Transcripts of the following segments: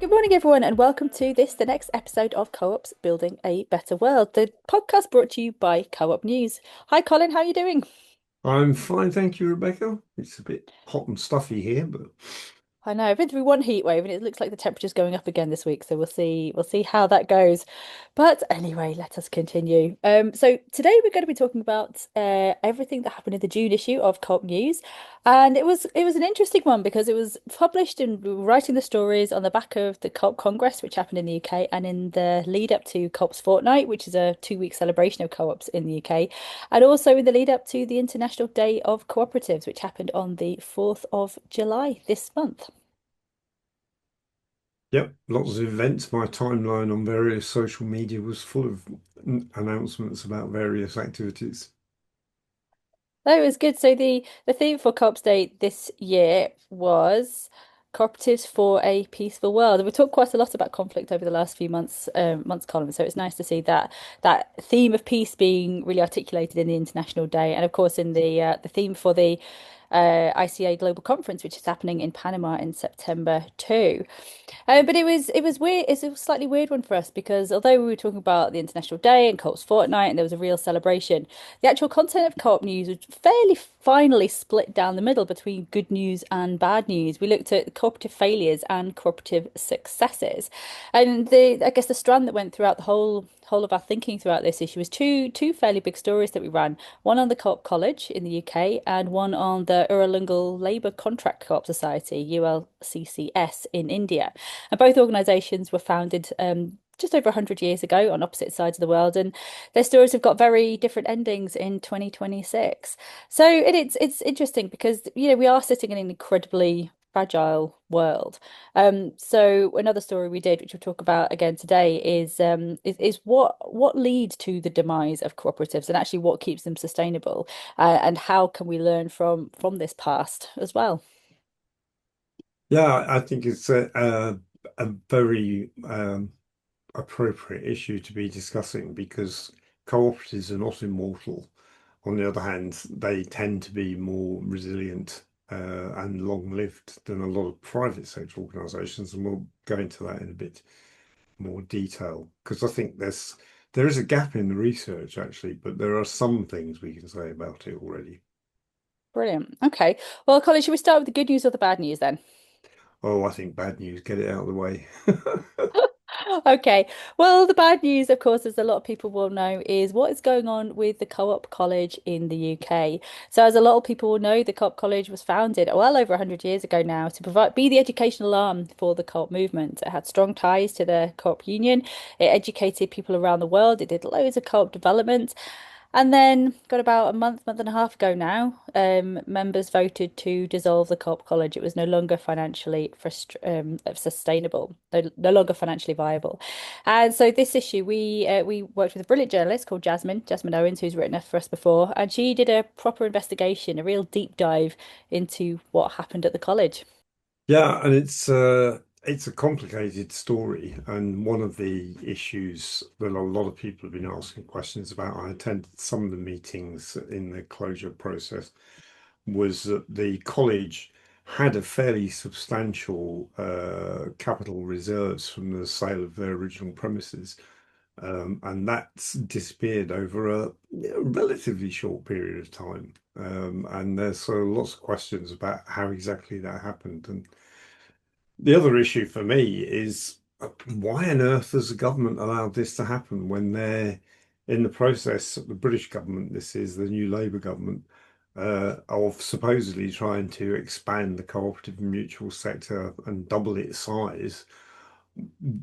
Good morning, everyone, and welcome to the next episode of Co-ops Building a Better World, the podcast brought to you by Co-op News. Hi, Colin, how are you doing? I'm fine, thank you, Rebecca. It's a bit hot and stuffy here, but I know I've been through one heat wave, and it looks like the temperature's going up again this week. So we'll see how that goes. But anyway, let us continue. So today we're going to be talking about everything that happened in the June issue of Co-op News, and it was an interesting one because it was published and we were writing the stories on the back of the Co-op Congress, which happened in the UK, and in the lead up to Co-op's Fortnight, which is a 2 week celebration of co-ops in the UK, and also in the lead up to the International Day of Cooperatives, which happened on the 4th of July this month. yep, lots of events. My timeline on various social media was full of announcements about various activities. That was good. So the theme for Co-op Day this year was cooperatives for a peaceful world. And we talked quite a lot about conflict over the last few months, Colin. So it's nice to see that theme of peace being really articulated in the International Day, and of course in the theme for the ICA Global Conference, which is happening in Panama in September too. But it was weird. It's a slightly weird one for us because although we were talking about the International Day and Co-op's Fortnight and there was a real celebration, the actual content of Co-op News was fairly finely split down the middle between good news and bad news. We looked at cooperative failures and cooperative successes, and the I guess the strand that went throughout the whole of our thinking throughout this issue was two fairly big stories that we ran. One on the Co-op College in the UK and one on the Uralungal Labour Contract Co-op Society, ULCCS, in India. And both organisations were founded just over 100 years ago on opposite sides of the world, and their stories have got very different endings in 2026. So it's interesting because we are sitting in an incredibly fragile world. So another story we did, which we'll talk about again today, is what leads to the demise of cooperatives and actually what keeps them sustainable, and how can we learn from this past as well. Yeah, I think it's a very appropriate issue to be discussing because cooperatives are not immortal. On the other hand, they tend to be more resilient and long-lived than a lot of private sector organisations, and we'll go into that in a bit more detail because I think there is a gap in the research actually, but there are some things we can say about it already. Brilliant. Okay. Well, Colin, should we start with the good news or the bad news then? Oh, I think bad news, get it out of the way. Okay. Well, the bad news, of course, as a lot of people will know, is what is going on with the Co-op College in the UK. So, as a lot of people will know, the Co-op College was founded well over 100 years ago now to be the educational arm for the co-op movement. It had strong ties to the Co-op Union. It educated people around the world. It did loads of co-op development. And then, got about a month and a half ago now, members voted to dissolve the Co-op College. It was no longer financially sustainable, no longer financially viable. And so, this issue, we worked with a brilliant journalist called Jasmine Owens, who's written for us before, and she did a proper investigation, a real deep dive into what happened at the college. Yeah, and it's a complicated story, and one of the issues that a lot of people have been asking questions about, I attended some of the meetings in the closure process, was that the college had a fairly substantial capital reserves from the sale of their original premises. And that's disappeared over a relatively short period of time. And there's lots of questions about how exactly that happened. And the other issue for me is why on earth has the government allowed this to happen when they're in the process, the British government, this is the new Labour government, of supposedly trying to expand the cooperative and mutual sector and double its size.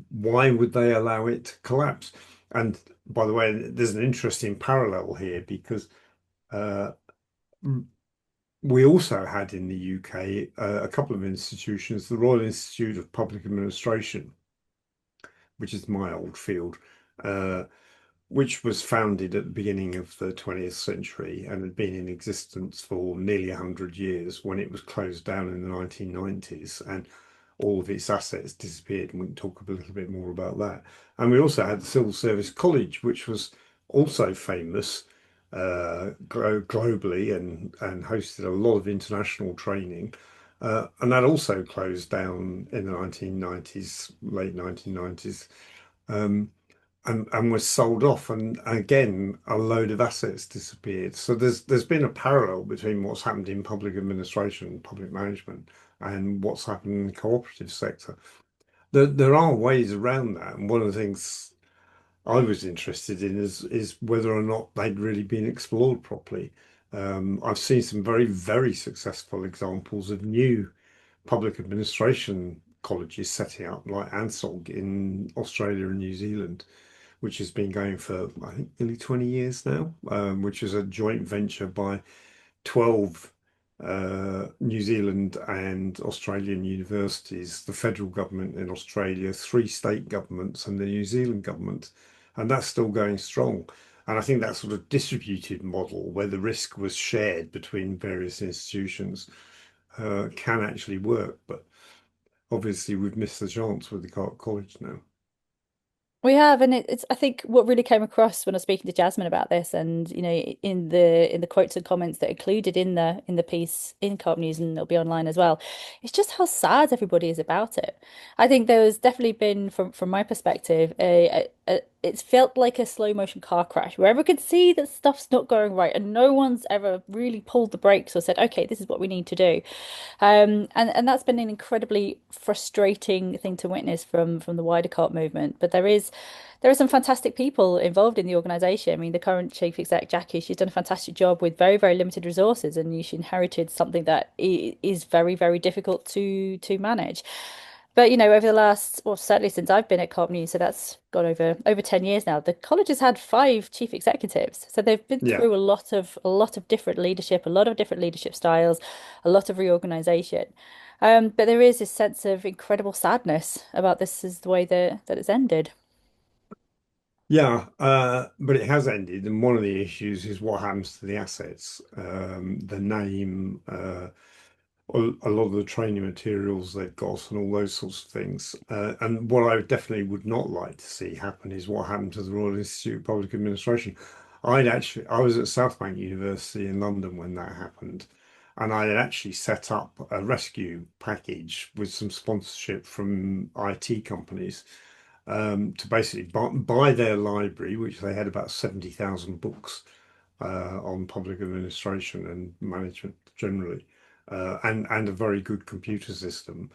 Why would they allow it to collapse? And by the way, there's an interesting parallel here because uh, we also had in the UK a couple of institutions, the Royal Institute of Public Administration, which is my old field, uh, which was founded at the beginning of the 20th century and had been in existence for nearly 100 years when it was closed down in the 1990s. And all of its assets disappeared, and we can talk a little bit more about that. And we also had the Civil Service College, which was also famous globally and hosted a lot of international training. And that also closed down in the 1990s, late 1990s, um, and was sold off. And again, a load of assets disappeared. So there's been a parallel between what's happened in public administration, public management, and what's happened in the cooperative sector. There are ways around that, and one of the things I was interested in is whether or not they'd really been explored properly. I've seen some very successful examples of new public administration colleges setting up, like ANSOG in Australia and New Zealand, which has been going for, I think, nearly 20 years now, which is a joint venture by 12 New Zealand and Australian universities, the federal government in Australia, three state governments, and the New Zealand government. And that's still going strong. And I think that sort of distributed model where the risk was shared between various institutions can actually work. But obviously, we've missed the chance with the college now. We have, and it's I think what really came across when I was speaking to Jasmine about this, and in the quotes and comments that are included in the piece in Co-op News, and it'll be online as well. It's just how sad everybody is about it. I think there's definitely been, from my perspective, it's felt like a slow motion car crash where everyone could see that stuff's not going right, and no one's ever really pulled the brakes or said, "Okay, this is what we need to do." And that's been an incredibly frustrating thing to witness from the wider cult movement. But there are some fantastic people involved in the organization. I mean, the current chief exec, Jackie, she's done a fantastic job with very limited resources, and she inherited something that is very difficult to manage. But over the last, well, certainly since I've been at Co-op News, so that's gone over 10 years now, the college has had five chief executives. So they've been Yeah. through a lot of different leadership, a lot of different leadership styles, a lot of reorganization. But there is this sense of incredible sadness about this is the way that it's ended. Yeah, but it has ended, and one of the issues is what happens to the assets, the name, a lot of the training materials they've got, and all those sorts of things. And what I definitely would not like to see happen is what happened to the Royal Institute of Public Administration. I was at South Bank University in London when that happened, and I had actually set up a rescue package with some sponsorship from IT companies to basically buy their library, which they had about 70,000 books on public administration and management generally, and a very good computer system.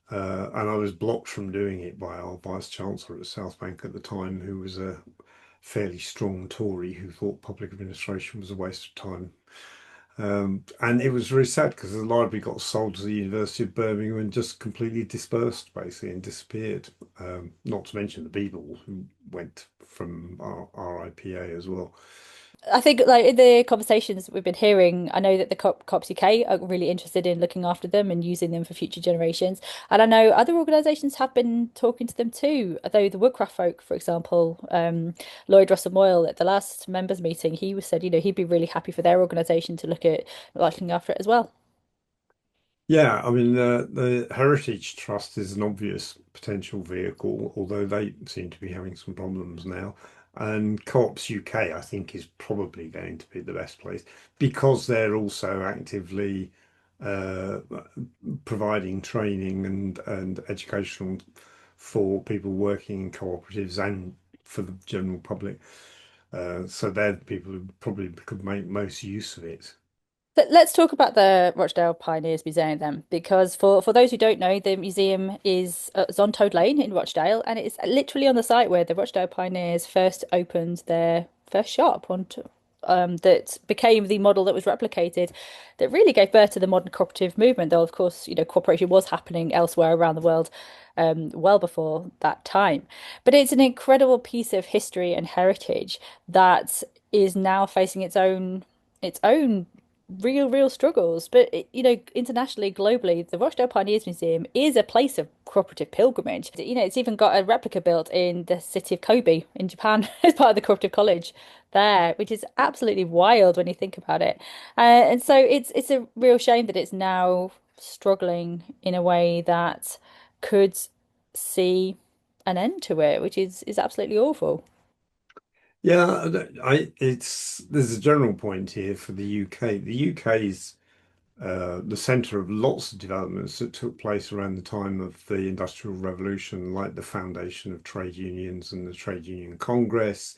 And I was blocked from doing it by our vice chancellor at South Bank at the time, who was a fairly strong Tory who thought public administration was a waste of time. And it was very sad because the library got sold to the University of Birmingham and just completely dispersed, basically, and disappeared. Not to mention the Beatles, who went from RIPA as well. I think like in the conversations we've been hearing, I know that the Cops UK are really interested in looking after them and using them for future generations. And I know other organisations have been talking to them too. Though the Woodcraft folk, for example, Lloyd Russell Moyle at the last members meeting, he was said, he'd be really happy for their organisation to look at looking after it as well. Yeah, I mean, the Heritage Trust is an obvious potential vehicle, although they seem to be having some problems now. And Co-ops UK, I think, is probably going to be the best place because they're also actively uh, providing training and educational for people working in cooperatives and for the general public. So they're the people who probably could make most use of it. But let's talk about the Rochdale Pioneers Museum then, because for those who don't know, the museum is on Toad Lane in Rochdale, and it's literally on the site where the Rochdale Pioneers first opened their first shop that became the model that was replicated, that really gave birth to the modern cooperative movement. Though, of course, cooperation was happening elsewhere around the world, well before that time. But it's an incredible piece of history and heritage that is now facing its own real struggles. But internationally, globally, the Rochdale Pioneers Museum is a place of cooperative pilgrimage. It's even got a replica built in the city of Kobe in Japan as part of the Co-operative College there, which is absolutely wild when you think about it. And so it's a real shame that it's now struggling in a way that could see an end to it, which is absolutely awful. Yeah, I it's there's a general point here for the UK. The UK's the center of lots of developments that took place around the time of the Industrial Revolution, like the foundation of trade unions and the Trade Union Congress,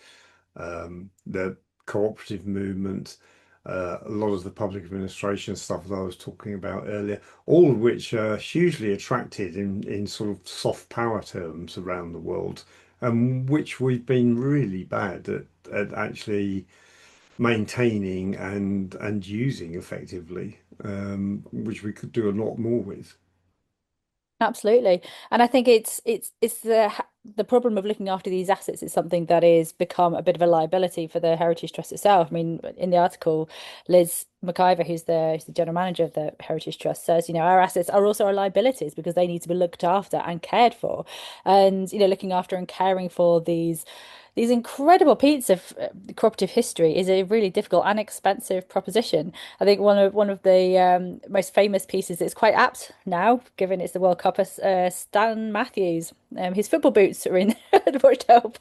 the cooperative movement, a lot of the public administration stuff that I was talking about earlier, all of which are hugely attracted in sort of soft power terms around the world, and which we've been really bad at actually maintaining and using effectively, which we could do a lot more with. Absolutely. And I think it's the problem of looking after these assets is something that is become a bit of a liability for the Heritage Trust itself. I mean, in the article, Liz McIver, who's the general manager of the Heritage Trust, says, our assets are also our liabilities because they need to be looked after and cared for. And, looking after and caring for these incredible pieces of cooperative history is a really difficult and expensive proposition. I think one of the most famous pieces that's quite apt now, given it's the World Cup, is Stan Matthews. His football boots are in the Rochdale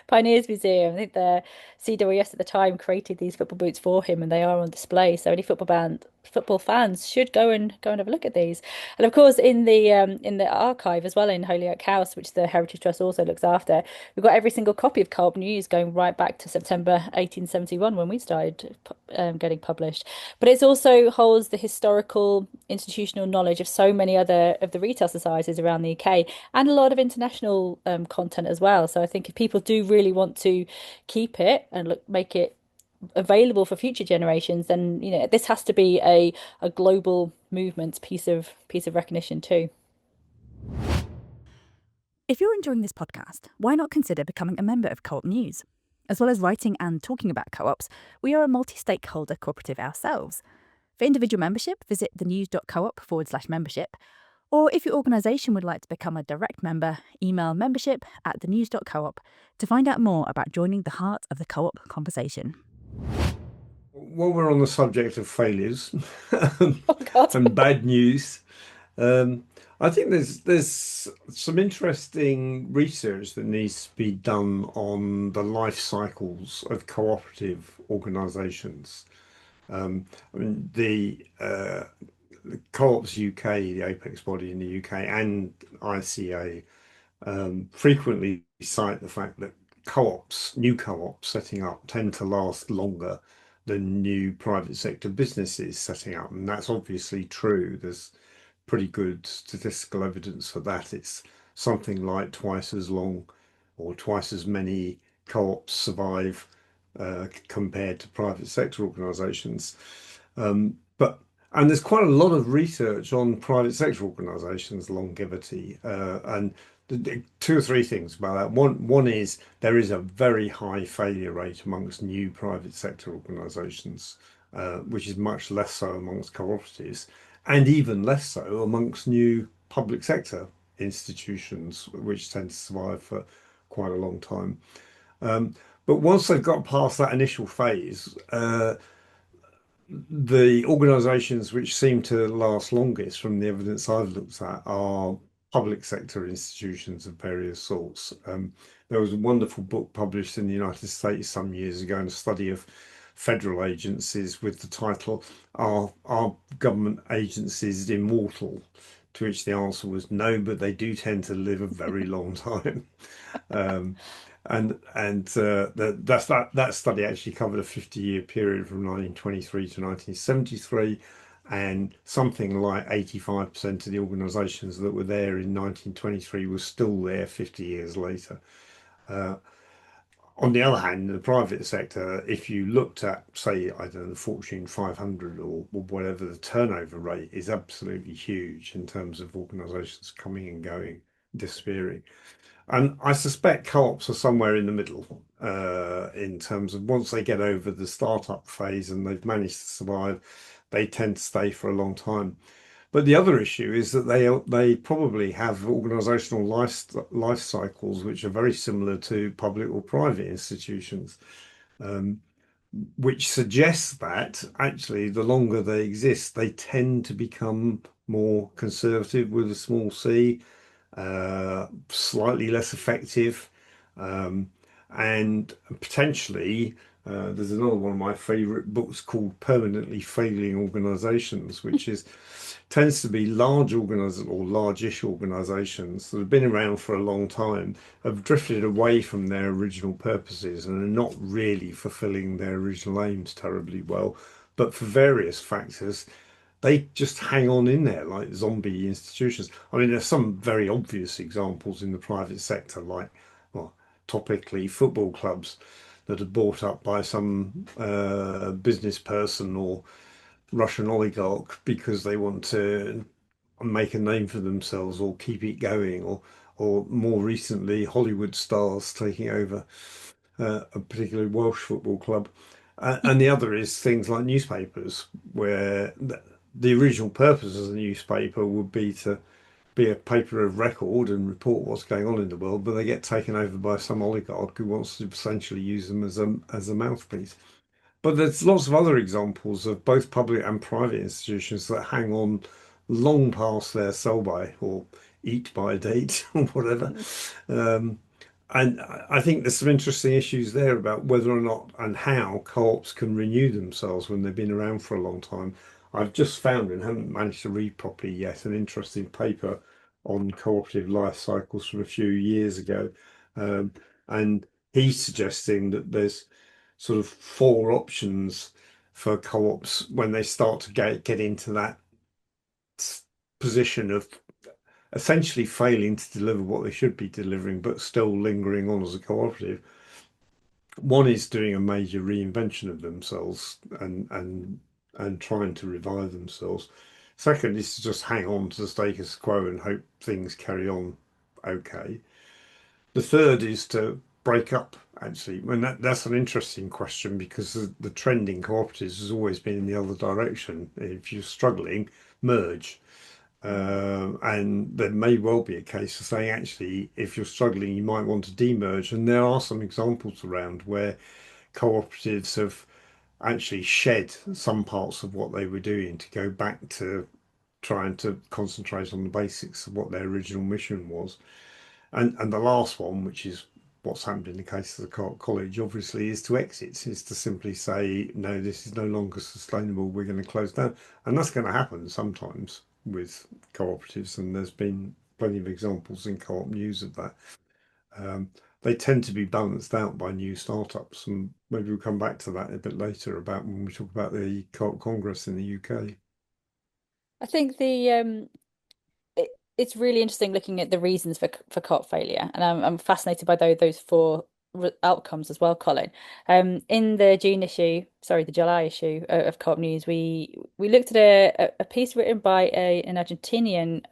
Pioneers Museum. I think the CWS at the time created these football boots for him, and they are on display. So any football fans should go and have a look at these. And of course, in the archive as well in Holyoke House, which the Heritage Trust also looks after, we've got every single copy of Co-op News going right back to September 1871 when we started getting published. But it also holds the historical institutional knowledge of so many other of the retail societies around the UK and a lot of international content as well. So I think if people do really want to keep it and make it available for future generations, then this has to be a global movement piece of recognition too. If you're enjoying this podcast, why not consider becoming a member of Co-op News? As well as writing and talking about co-ops, we are a multi-stakeholder cooperative ourselves. For individual membership, visit thenews.coop/membership. Or if your organisation would like to become a direct member, email membership@thenews.coop to find out more about joining the heart of the co-op conversation. While we're on the subject of failures Oh God. and bad news, um, I think there's some interesting research that needs to be done on the life cycles of cooperative organisations. I mean, the Co-ops UK, the apex body in the UK, and ICA frequently cite the fact that new co-ops setting up tend to last longer than new private sector businesses setting up. And that's obviously true. There's pretty good statistical evidence for that. It's something like twice as long or twice as many co-ops survive compared to private sector organisations. But and there's quite a lot of research on private sector organisations' longevity, and two or three things about that. One is there is a very high failure rate amongst new private sector organisations, which is much less so amongst cooperatives, and even less so amongst new public sector institutions, which tend to survive for quite a long time. Um, but once they've got past that initial phase, the organisations which seem to last longest from the evidence I've looked at are public sector institutions of various sorts. There was a wonderful book published in the United States some years ago, and a study of federal agencies with the title, Are Government Agencies Immortal? To which the answer was no, but they do tend to live a very long time. Um, that study actually covered a 50-year period from 1923 to 1973, and something like 85% of the organisations that were there in 1923 were still there 50 years later. Uh, on the other hand, in the private sector, if you looked at, say, I don't know, the Fortune 500 or whatever, the turnover rate is absolutely huge in terms of organisations coming and going, disappearing. And I suspect co-ops are somewhere in the middle in terms of once they get over the startup phase and they've managed to survive, they tend to stay for a long time. But the other issue is that they probably have organizational life cycles which are very similar to public or private institutions, um, which suggests that actually the longer they exist, they tend to become more conservative with a small c, slightly less effective, um, and potentially There's another one of my favorite books called Permanently Failing Organizations, which is tends to be large organizations or large-ish organizations that have been around for a long time, have drifted away from their original purposes and are not really fulfilling their original aims terribly well. But for various factors, they just hang on in there like zombie institutions. I mean, there's some very obvious examples in the private sector, like, well, topically, football clubs that are bought up by some business person or Russian oligarch because they want to make a name for themselves or keep it going, or more recently, Hollywood stars taking over a particularly Welsh football club. And the other is things like newspapers, where the original purpose of the newspaper would be to be a paper of record and report what's going on in the world, but they get taken over by some oligarch who wants to essentially use them as a mouthpiece. But there's lots of other examples of both public and private institutions that hang on long past their sell-by or eat-by date or whatever. Um, and I think there's some interesting issues there about whether or not and how co-ops can renew themselves when they've been around for a long time. I've just found and haven't managed to read properly yet an interesting paper on cooperative life cycles from a few years ago. Um, and he's suggesting that there's sort of four options for co-ops when they start to get into that position of essentially failing to deliver what they should be delivering, but still lingering on as a cooperative. One is doing a major reinvention of themselves and trying to revive themselves. Second is to just hang on to the status quo and hope things carry on okay. The third is to break up, actually. When that's an interesting question because the trend in cooperatives has always been in the other direction. If you're struggling, merge. And there may well be a case of saying, actually, if you're struggling, you might want to demerge. And there are some examples around where cooperatives have actually shed some parts of what they were doing to go back to trying to concentrate on the basics of what their original mission was. And the last one, which is what's happened in the case of the college, obviously, is to exit, is to simply say, no, this is no longer sustainable, we're going to close down. And that's going to happen sometimes with cooperatives, and there's been plenty of examples in co-op news of that. Um, they tend to be balanced out by new startups, and maybe we'll come back to that a bit later about when we talk about the Co-op Congress in the UK. I think it's really interesting looking at the reasons for co-op failure, and I'm fascinated by those four outcomes as well, Colin. In the June issue, sorry, the July issue of Co-op News, we looked at a piece written by an Argentinian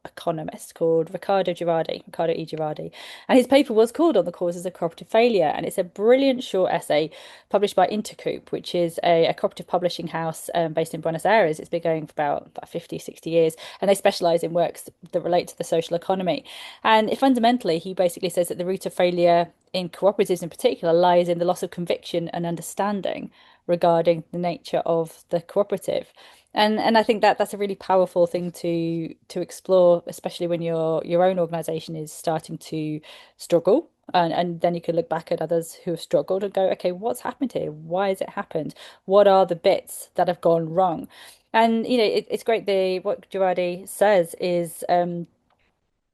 economist called Ricardo E. Girardi, and his paper was called "On the Causes of Cooperative Failure," and it's a brilliant short essay published by Intercoop, which is a cooperative publishing house based in Buenos Aires. It's been going for about 50, 60 years, and they specialize in works that relate to the social economy. And fundamentally, he basically says that the root of failure in cooperatives in particular lies in the loss of conviction and understanding regarding the nature of the cooperative. And I think that that's a really powerful thing to explore, especially when your own organization is starting to struggle. And then you can look back at others who have struggled and go, okay, what's happened here? Why has it happened? What are the bits that have gone wrong? And it's great. What Girardi says is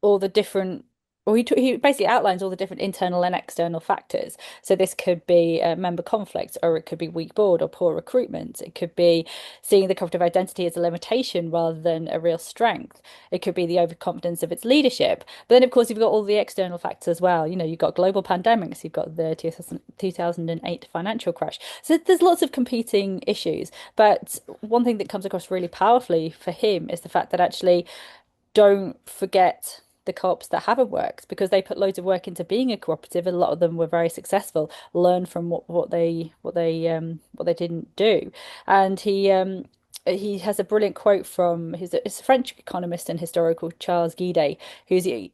all the different well, he basically outlines all the different internal and external factors. So this could be member conflict, or it could be weak board or poor recruitment. It could be seeing the cooperative identity as a limitation rather than a real strength. It could be the overconfidence of its leadership. But then, of course, you've got all the external factors as well. You've got global pandemics, you've got the 2008 financial crash. So there's lots of competing issues. But one thing that comes across really powerfully for him is the fact that actually don't forget the co-ops that haven't worked because they put loads of work into being a cooperative. A lot of them were very successful. Learn from what they didn't do, and he has a brilliant quote from it's a French economist and historical Charles Guide, who's the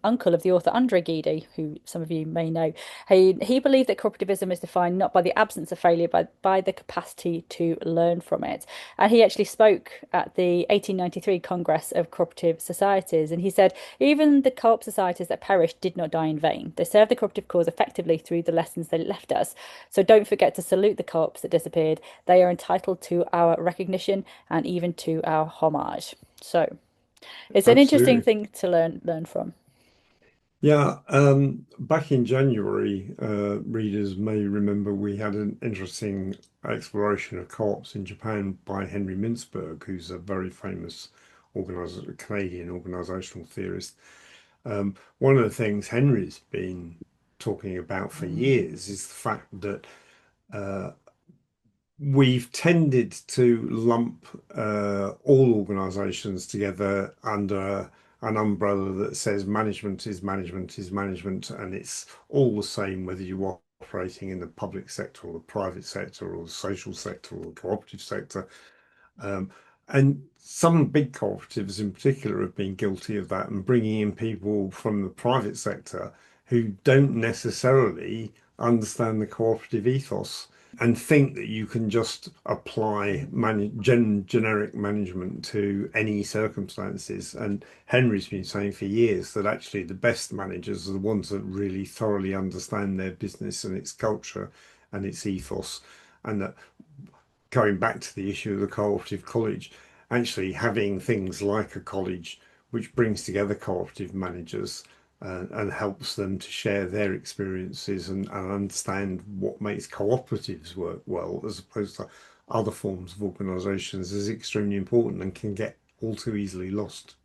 uncle of the author Andre Guide, who some of you may know. He believed that cooperativism is defined not by the absence of failure, but by the capacity to learn from it. And he actually spoke at the 1893 Congress of Cooperative Societies, and he said, even the co-op societies that perished did not die in vain. They served the cooperative cause effectively through the lessons they left us. So don't forget to salute the co-ops that disappeared. They are entitled to our recognition and even to our homage. So it's an interesting Absolutely. thing to learn from. Yeah, back in January, readers may remember we had an interesting exploration of co-ops in Japan by Henry Mintzberg, who's a very famous Canadian organizational theorist. One of the things Henry's been talking about for years is the fact that uh, we've tended to lump all organizations together under an umbrella that says management is management is management, and it's all the same whether you're operating in the public sector or the private sector or the social sector or the cooperative sector. Um, and some big cooperatives in particular have been guilty of that and bringing in people from the private sector who don't necessarily understand the cooperative ethos and think that you can just apply generic management to any circumstances. And Henry's been saying for years that actually the best managers are the ones that really thoroughly understand their business and its culture and its ethos, and that going back to the issue of the cooperative college, actually having things like a college which brings together cooperative managers and helps them to share their experiences and understand what makes cooperatives work well, as opposed to other forms of organisations, is extremely important and can get all too easily lost.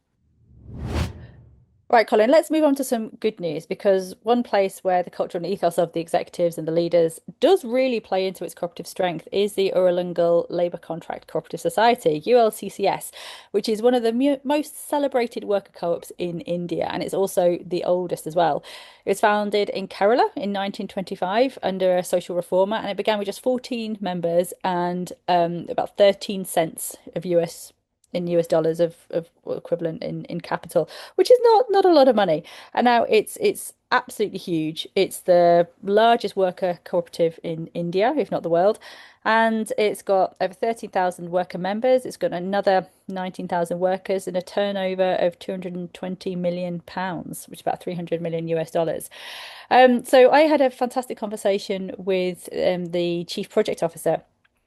Right, Colin, let's move on to some good news because one place where the culture and ethos of the executives and the leaders does really play into its cooperative strength is the Uralungal Labour Contract Cooperative Society, ULCCS, which is one of the most celebrated worker co-ops in India, and it's also the oldest as well. It was founded in Kerala in 1925 under a social reformer, and it began with just 14 members and about 13 cents of US dollars of equivalent in capital, which is not a lot of money. And now it's absolutely huge. It's the largest worker cooperative in India, if not the world. And it's got over 13,000 worker members. It's got another 19,000 workers and a turnover of 220 million pounds, which is about 300 million US dollars. So I had a fantastic conversation with the chief project officer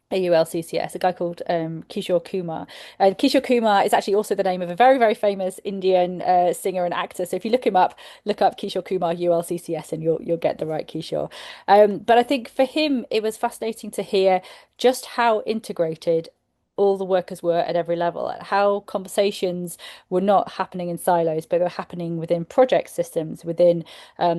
at ULCCS, a guy called Kishore Kumar. And Kishore Kumar is actually also the name of a very, very famous Indian singer and actor. So if you look him up, look up Kishore Kumar ULCCS, and you'll get the right Kishore. But I think for him, it was fascinating to hear just how integrated all the workers were at every level, and how conversations were not happening in silos, but they were happening within project systems, within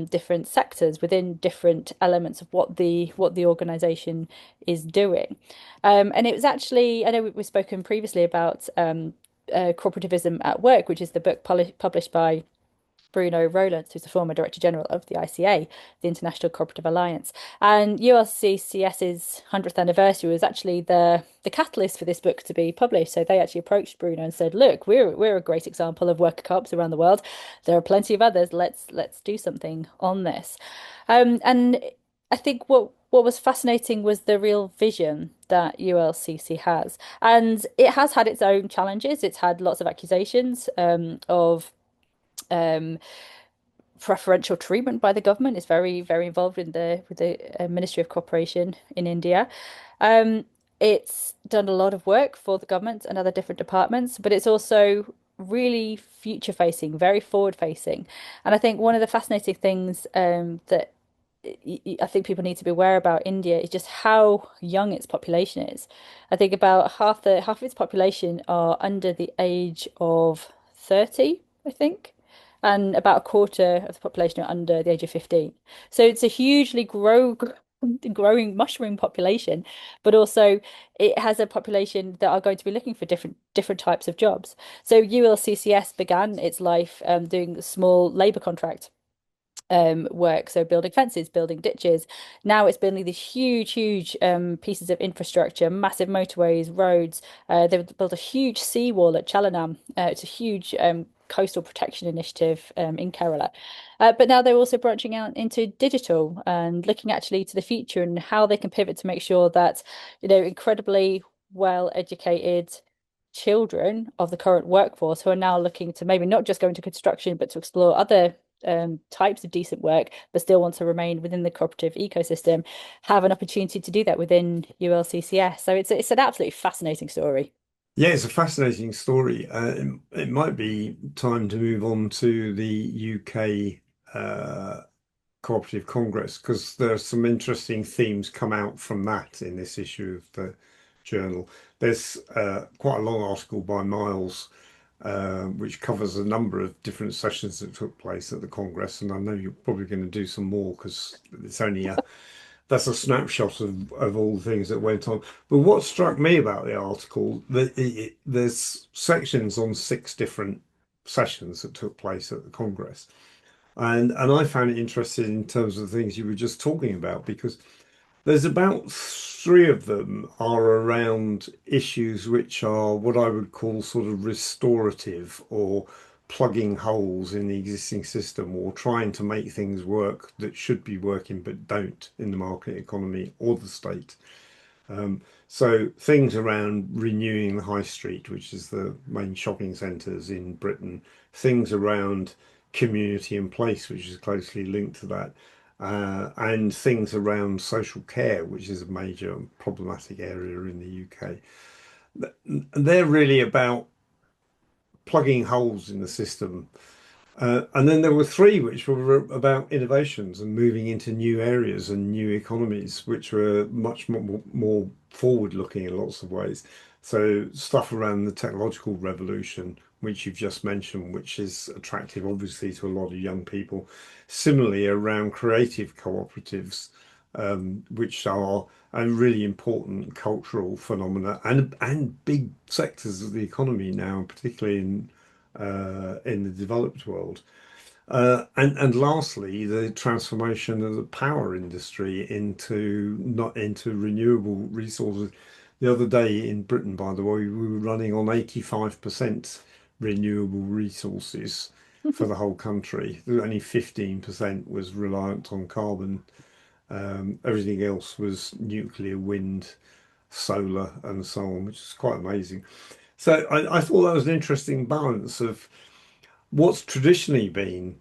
different sectors, within different elements of what the organization is doing. And it was actually, I know we've spoken previously about Cooperativism at Work, which is the book published by Bruno Rowlands, who's the former Director General of the ICA, the International Cooperative Alliance. And ULCCS's 100th anniversary was actually the catalyst for this book to be published. So they actually approached Bruno and said, "Look, we're a great example of worker co-ops around the world. There are plenty of others. Let's do something on this." And I think what was fascinating was the real vision that ULCC has. And it has had its own challenges. It's had lots of accusations of um, preferential treatment by the government. Is very, very involved in the with the Ministry of Cooperation in India. Um, it's done a lot of work for the government and other different departments, but it's also really future facing, very forward facing. And I think one of the fascinating things that I think people need to be aware about India is just how young its population is. I think about half of its population are under the age of 30, I think, and about a quarter of the population are under the age of 15. So it's a hugely growing mushroom population, but also it has a population that are going to be looking for different types of jobs. So ULCCS began its life doing a small labour contract work. So building fences, building ditches. Now it's building these huge pieces of infrastructure, massive motorways, roads. They've built a huge seawall at Chalanam. It's a huge coastal protection initiative in Kerala. But now they're also branching out into digital and looking actually to the future and how they can pivot to make sure that, incredibly well educated children of the current workforce who are now looking to maybe not just go into construction, but to explore other types of decent work, but still want to remain within the cooperative ecosystem, have an opportunity to do that within ULCCS. So it's an absolutely fascinating story. Yeah, it's a fascinating story. It might be time to move on to the UK Co-operative Congress because there are some interesting themes come out from that in this issue of the journal. There's quite a long article by Miles, which covers a number of different sessions that took place at the Congress, and I know you're probably going to do some more because it's only a that's a snapshot of all the things that went on. But what struck me about the article, there's sections on 6 different sessions that took place at the Congress. And I found it interesting in terms of the things you were just talking about, because there's about 3 of them are around issues which are what I would call sort of restorative or plugging holes in the existing system or trying to make things work that should be working but don't in the market economy or the state. So things around renewing the high street, which is the main shopping centres in Britain, things around community and place, which is closely linked to that, and things around social care, which is a major problematic area in the UK. They're really about plugging holes in the system. And then there were 3 which were about innovations and moving into new areas and new economies, which were much more forward-looking in lots of ways. So stuff around the technological revolution, which you've just mentioned, which is attractive, obviously, to a lot of young people. Similarly, around creative cooperatives, which are a really important cultural phenomena and big sectors of the economy now, particularly in the developed world. And lastly, the transformation of the power industry into not into renewable resources. The other day in Britain, by the way, we were running on 85% renewable resources for the whole country. Only 15% was reliant on carbon. Everything else was nuclear, wind, solar, and so on, which is quite amazing. So I thought that was an interesting balance of what's traditionally been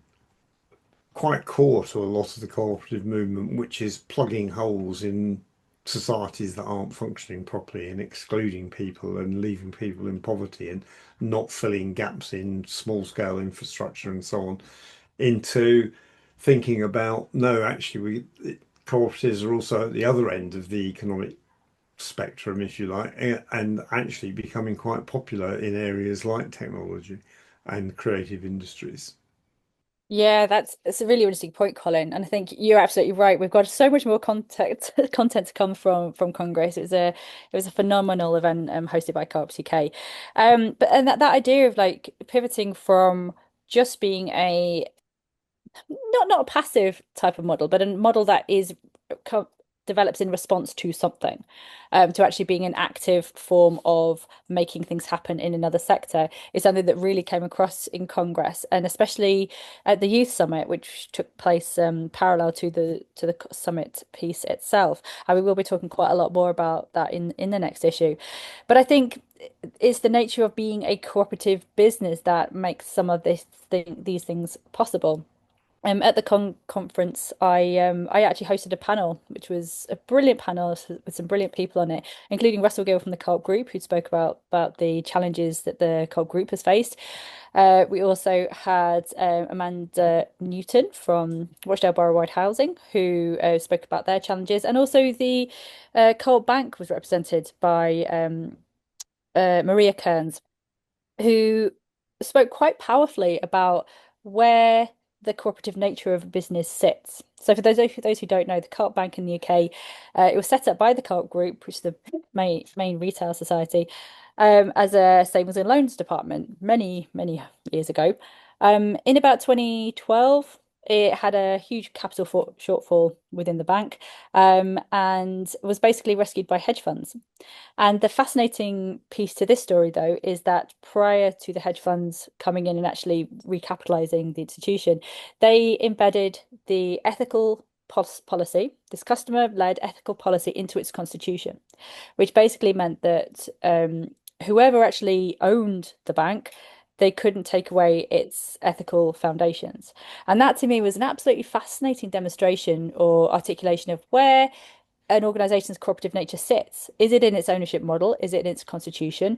quite core to a lot of the cooperative movement, which is plugging holes in societies that aren't functioning properly and excluding people and leaving people in poverty and not filling gaps in small scale infrastructure and so on, into thinking about no, actually, cooperatives are also at the other end of the economic spectrum, if you like, and actually becoming quite popular in areas like technology and creative industries. Yeah, that's a really interesting point, Colin. And I think you're absolutely right. We've got so much more content content to come from Congress. It was a phenomenal event hosted by Co-ops UK. But and that idea of like pivoting from just being a not a passive type of model, but a model that is co develops in response to something, to actually being an active form of making things happen in another sector is something that really came across in Congress, and especially at the Youth Summit, which took place parallel to the summit piece itself. And we will be talking quite a lot more about that in the next issue. But I think it's the nature of being a cooperative business that makes some of these things possible. At the conference, I actually hosted a panel, which was a brilliant panel with some brilliant people on it, including Russell Gill from the Co-op Group, who spoke about the challenges that the Co-op Group has faced. We also had Amanda Newton from Rochdale Borough-wide Housing, who spoke about their challenges, and also the Co-op Bank was represented by Maria Kearns, who spoke quite powerfully about where the cooperative nature of a business sits. So for those who don't know, the Co-op Bank in the UK, it was set up by the Co-op Group, which is the main retail society, as a savings and loans department many years ago. In about 2012, it had a huge capital shortfall within the bank, and was basically rescued by hedge funds. And the fascinating piece to this story, though, is that prior to the hedge funds coming in and actually recapitalizing the institution, they embedded the ethical policy, this customer-led ethical policy, into its constitution, which basically meant that whoever actually owned the bank, they couldn't take away its ethical foundations. And that to me was an absolutely fascinating demonstration or articulation of where an organization's cooperative nature sits. Is it in its ownership model? Is it in its constitution?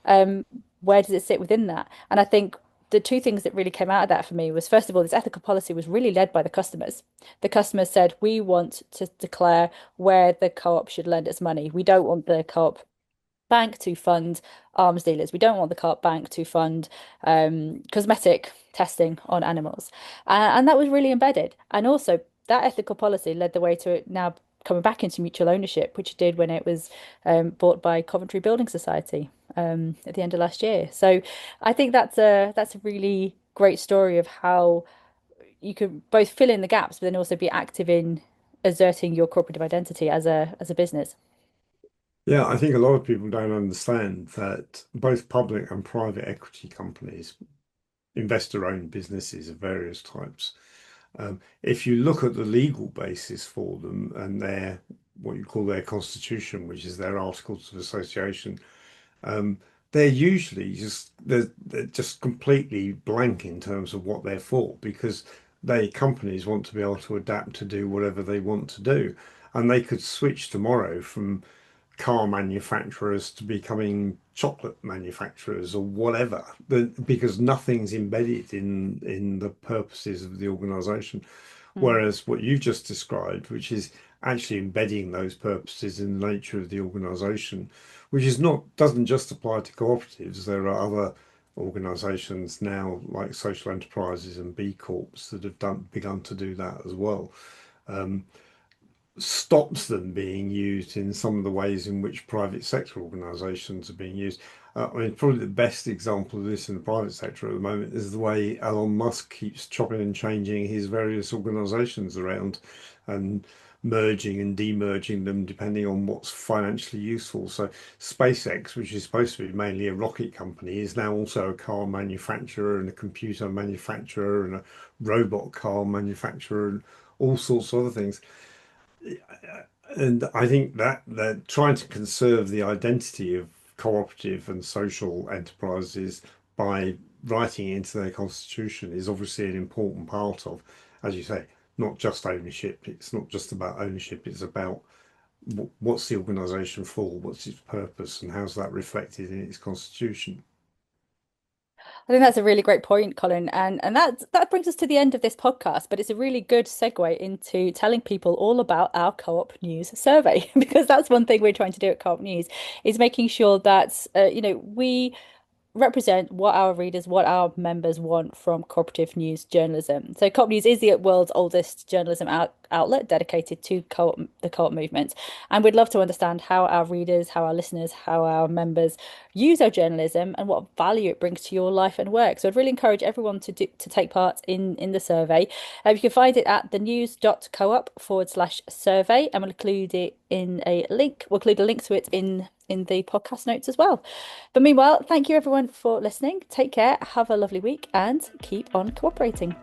Um, where does it sit within that? And I think the two things that really came out of that for me was, first of all, this ethical policy was really led by the customers. The customers said, we want to declare where the co-op should lend its money. We don't want the co-op bank to fund arms dealers. We don't want the co-op bank to fund cosmetic testing on animals. And that was really embedded. And also, that ethical policy led the way to it now coming back into mutual ownership, which it did when it was bought by Coventry Building Society at the end of last year. So I think that's a really great story of how you can both fill in the gaps, but then also be active in asserting your cooperative identity as a business. Yeah, I think a lot of people don't understand that both public and private equity companies, investor-owned businesses of various types, if you look at the legal basis for them and their what you call their constitution, which is their articles of association, um, they're usually they're just completely blank in terms of what they're for because they companies want to be able to adapt to do whatever they want to do, and they could switch tomorrow from car manufacturers to becoming chocolate manufacturers or whatever, because nothing's embedded in the purposes of the organization. Mm. Whereas what you've just described, which is actually embedding those purposes in the nature of the organization, which is not doesn't just apply to cooperatives. There are other organizations now like social enterprises and B Corps that have begun to do that as well. Um, Stops them being used in some of the ways in which private sector organisations are being used. I mean, probably the best example of this in the private sector at the moment is the way Elon Musk keeps chopping and changing his various organisations around and merging and demerging them depending on what's financially useful. So SpaceX, which is supposed to be mainly a rocket company, is now also a car manufacturer and a computer manufacturer and a robot car manufacturer and all sorts of other things. And I think that they're trying to conserve the identity of cooperative and social enterprises by writing it into their constitution is obviously an important part of, as you say, not just ownership. It's not just about ownership. It's about what's the organisation for, what's its purpose, and how's that reflected in its constitution. I think that's a really great point, Colin, and that brings us to the end of this podcast. But it's a really good segue into telling people all about our Co-op News survey because that's one thing we're trying to do at Co-op News is making sure that we represent what our readers, what our members want from cooperative news journalism. So Co-op News is the world's oldest journalism outlet dedicated to the co-op movement. And we'd love to understand how our readers, how our listeners, how our members use our journalism and what value it brings to your life and work. So I'd really encourage everyone to take part in the survey. You can find it at thenews.coop/survey, and we'll include it in a link. We'll include a link to it in the podcast notes as well. But meanwhile, thank you everyone for listening. Take care, have a lovely week, and keep on cooperating.